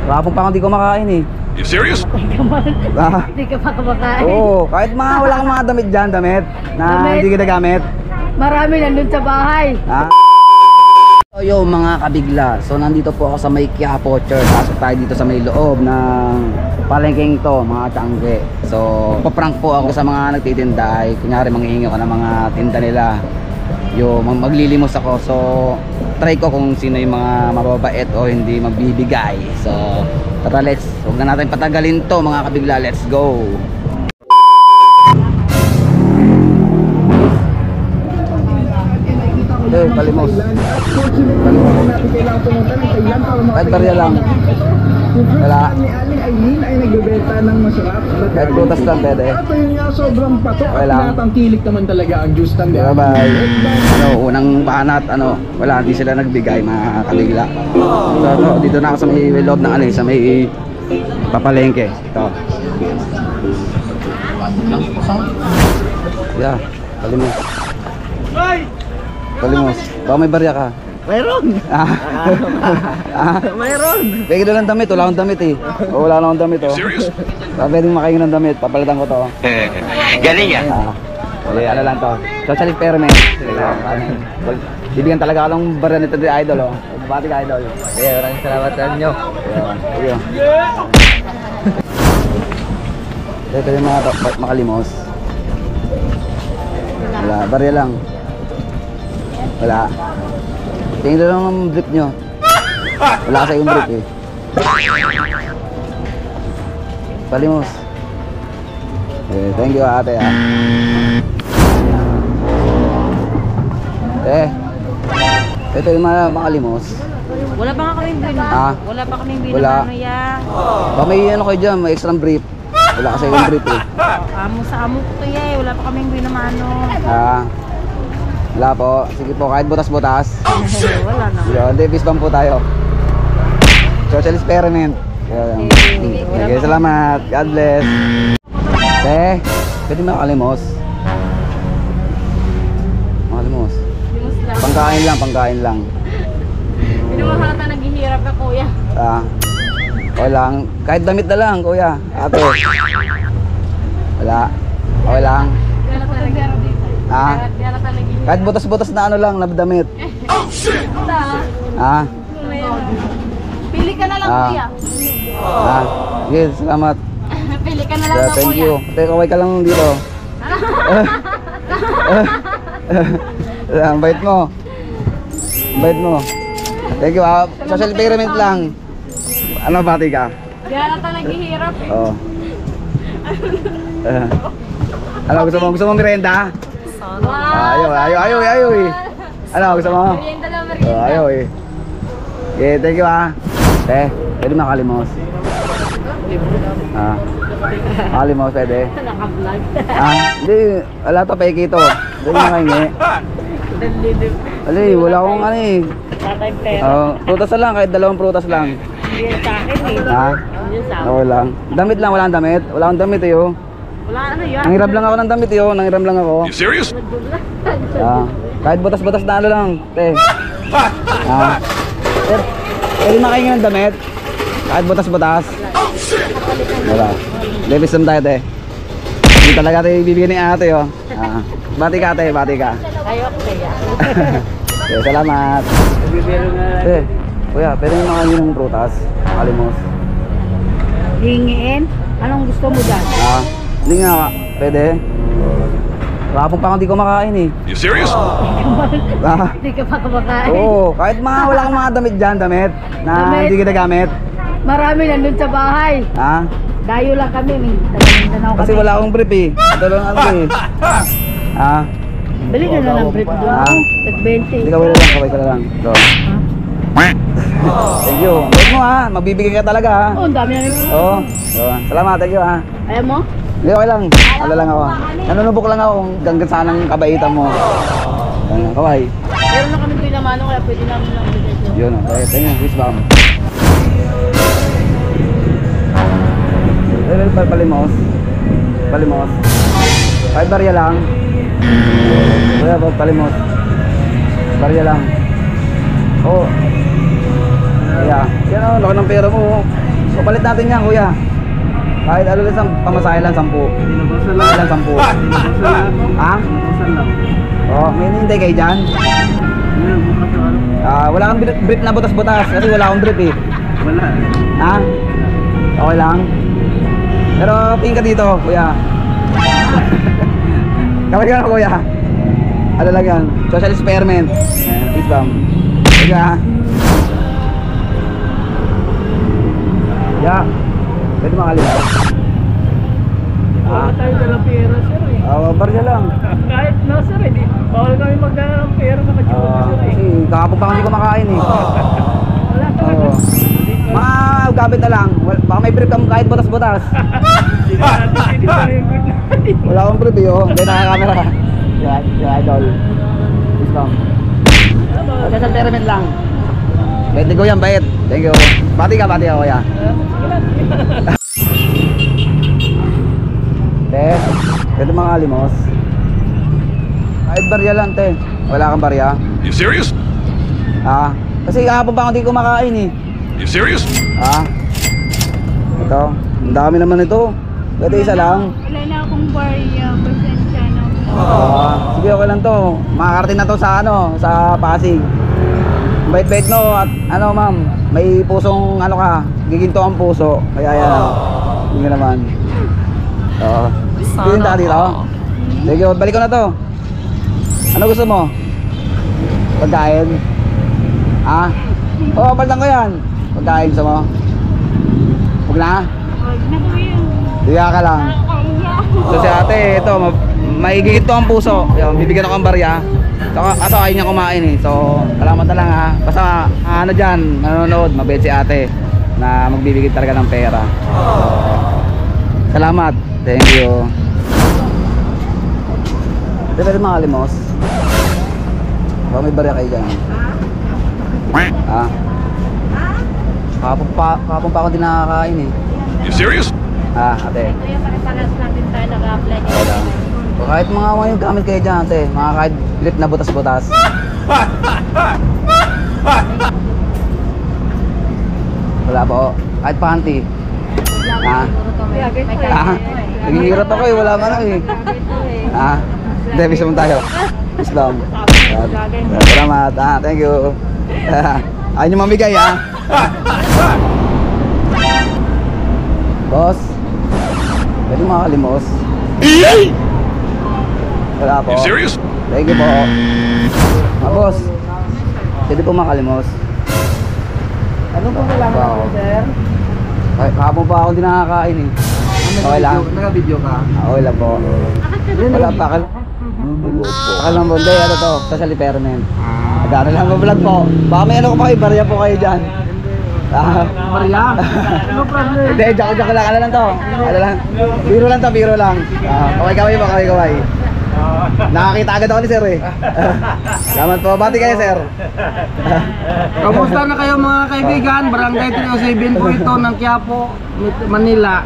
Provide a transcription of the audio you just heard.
Kapag pa hindi ko makain eh. You serious? Hindi ka pa kumakain. Oo, kahit wala kang mga damit dyan, damit na Damit. hindi kita gamit. Marami nandun sa bahay. So yo mga kabigla, so nandito po ako sa may Quiapo Church. Pasok tayo dito sa may loob ng palengkeng to, mga tiyangge. So paprank po ako sa mga nagtitinda. Ay kunyari manghihingi ako ng mga tinda nila. Yo maglilimos ako. So try ko kung sino yung mga mababait o hindi magbibigay. So tara, huwag na natin patagalin to mga kabigla. Let's go. Palimos. Kahit barya lang. Wala. Ay nagbebenta ng masarap. Kahit butas lang pwede. At yun nga, sobrang patok at Wala. natangkilik naman talaga ang juice stand. Bye bye. Unang banat, wala, hindi sila nagbigay mga kabigla. So, dito na ako sa may loob ng sa may papalengke. Ito. Yeah, palimos. Palimos. Baka may barya ka. Mayroon! Mayroon! Pwede lang damit, wala akong damit eh. O, wala akong damit oh. Serious? Pwede makain ng damit, papalitan ko to. Galing yan. Ano lang to. Social experiment. Bibigyan talaga ako ng barya nito di idol oh. Bati ka idol. Maraming salamat sa inyo. Sige. Ito yung mga makalimos. Wala, barya lang. Wala. Tingin na lang ang brief nyo. Wala kasi yung brief eh. Palimos. Thank you ate ah. Ito yung mga makalimos. Wala pa nga kaming bin. Wala pa kaming bin. Wala. Ano yan? Baka may ano kayo dyan, may extra brief. Wala kasi yung brief eh. Amo sa amo ko kaya eh. Wala pa kaming bin na mano. Wala po. Sige po, kahit butas-butas. Wala na. Hindi, bisbang po tayo. Social experiment. Okay, salamat. God bless. Pwede makalimos. Makalimos. Pangkain lang, pangkain lang. Hindi mo halata naghihirap ka kuya. Okay lang. Kahit damit na lang, kuya. Ate. Wala. Okay lang. Kahit butas-butas na ano lang, nabdamit. Pili ka na lang kuya. Sige, salamat. Pili ka na lang kuya. Thank you. Kaway ka lang dito. Ang bait mo. Bait mo. Thank you. Social experiment lang. Ano bati ka? Di halata naghihirap eh. Oo. Ano gusto mo? Gusto mo merenda? Ayaw eh. Ano gusto mo? Merienda lang, merienda. Ayaw eh. Okay, thank you pwede makalimos. Makalimos pwede. Naka-vlog. Hindi, wala to peke ito. Hindi makahingi. Wala akong ano eh. Tatay pera. Prutas na lang, kahit 2 prutas lang. Hindi yan sa akin eh. Hindi yan sa akin. Okay lang. Damit lang, wala akong damit. Wala akong damit eh oh. Wala ano yan. Nangiram lang ako ng damit eh oh. Nangiram lang ako. You serious? Kahit butas-butas na ano lang, pwede makahingi ng damit. Kahit butas-butas. Wala. Levis lang tayo, Hindi talaga tayo ibibigyan ni ate, oh. Bati ka, bati ka. Ayok kaya. Okay, salamat. Kuya, pwede mo makahingi ng prutas. Makalimos. Hingiin? Anong gusto mo dyan? Hindi nga, pwede. Kapag pa hindi ko makain eh. You serious? Hindi ka pa kumakain. Oo, kahit wala kang mga damit dyan, damit na hindi kita gamit. Marami nandun sa bahay. Dayo lang kami. Kasi wala akong brief eh. Ito lang ano eh. Bili ka na lang brief doon. Tag-20. Hindi ka wala lang, kaway ka na lang. So. Thank you. Wait mo magbibigay ka talaga Oo, ang dami na rin. Oo. Salamat, thank you Ayaw mo? Hindi, okay lang. Ano lang ako. Nanunubok lang ako kung hanggang saan ang kabaitan mo. Kaway. Meron na kami pinamano kaya pwede namin lang bigay siya. Yun, okay. Thank you. Peace bomb. Palimos. Palimos. 5 barya lang. Kuya, palimos. Barya lang. Oh. Yeah. Yan o, laki ng pera mo. Papalit natin yan, kuya. Kahit ano lang, pamasahe lang 10. Inubusan Pamasahe lang 10. Ha? lang. Oo, may hinihintay kayo dyan. Wala kang brief na butas-butas kasi wala akong brief eh. Wala. Ha? Okay lang? Pero tingin ka dito, kuya. Kapag ka na, kuya. Ano lang yan? Social experiment. Ayan, please bam. Kuya. Ya. Pwede makalima. Wala tayo dalang pera, sir eh. Barya lang. Kahit na, sir eh. Bawal kami magdala ng pera na katsura, sir eh. Kasi kahapon pa hindi kumakain eh. Wala talaga. Oo. Mga gamit na lang. Baka may brief kang kahit butas-butas. Hindi na natin sinita yung good night. Wala akong brief eh, oh. Hindi nakakamera. Yan, yung idol. Please bam. Social experiment lang. Bait ko yan, bait. Thank you. Pati ka, kuya. Te, pwede mga limos. Kahit barya lang, te. Wala kang barya? You serious? Kasi kahapon pa ako hindi kumakain eh. You serious? Ito, ang dami naman ito. Pwede isa lang. Wala na akong barya. Pasensya na. Sige, okay lang to. Makakarating na to sa sa Pasig. Bait-bait no at ano ma'am, may pusong ano ka, giginto ang puso. Kaya yan. Hindi naman. Oo. Hindi ka dito. Sige, balik ko na to. Ano gusto mo? Pagkain? Oo, palitan ko yan. Pagkain gusto mo? Huwag na? Huwag na po yun. Diya ka lang. So si ate, ito, maigigit to ang puso. Yung, bibigyan ako ng barya. Kaso ayaw niya kumain eh. So, salamat na lang ha. Basta ano dyan, nanonood, mabait si ate na magbibigay talaga ng pera. So, salamat. Thank you. Ito pwede mga limos. Baka may barya kayo dyan. Kapon pa ako din nakakain eh. You serious? Ate. Ito yung pare-paras natin tayo nag-apply. Wala. So, kahit mga yung gamit kayo dyan, ate. Mga kahit grip na butas-butas. Wala po. Kahit panty. Naghihirap ako eh. Wala man eh. Hindi, bisa mo tayo. Islam. Salamat. Thank you. Ayaw nyo mamigay Boss. Pwede makalimos. Wala po. You serious? Thank you po. Boss. Pwede po makalimos. Ano po kailangan mo, sir? Kahapon pa ako din nakakain eh. Okay lang. Naka-video ka? Okay lang po. Wala pa. Akal lang po. Hindi, ano to? Social experiment. Magkano lang po vlog po. Baka may ano ko pa kayo. Barya po kayo dyan. Maria? No problem. Hindi, joke lang. Ano lang to? Ano lang? Biro lang to, biro lang. Kaway po, kaway. Nakakita agad ako ni sir eh. Salamat po. Bati kayo sir. Kamusta na kayo mga kaibigan? Barangay 307 po ito ng Quiapo, Manila.